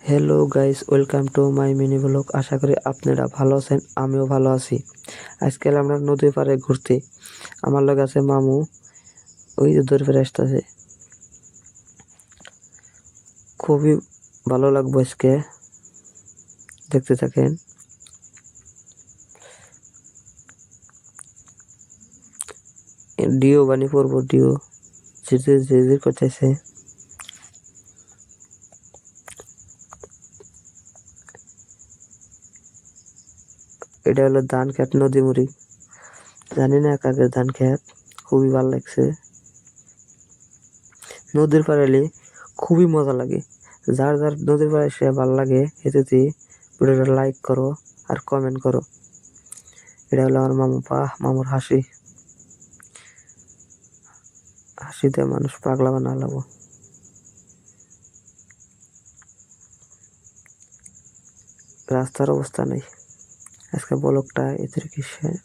Hello guys, welcome to my mini blog. আশা করি আপনারা ভালো আছেন, আমিও ভালো আছি। আজকাল আমরা নদীর পাড়ে ঘুরতে, আমার লগে আছে মামু, ওই যে দূর ফিরে আসতেছে। খুবই ভালো লাগবে আজকে, দেখতে থাকেন। ডিও বানি পড়বো, ডিও ঝিরঝির ঝিরঝির করতেছে। এটা হলো ধান খেত, নদী মুড়ি, জানি না কাকের ধান খেত। খুবই ভালো লাগছে। নদীর পাড়ে এলে খুবই মজা লাগে। যার যার নদীর পাড়ে সে ভালো লাগে, এতে ভিডিওটা লাইক করো আর কমেন্ট করো। এটা হলো আমার মামুর হাসি। হাসিতে মানুষ পাগলা বানালাম। রাস্তার অবস্থা নেই। আজকে ব্লগটা এদের কি শেষ।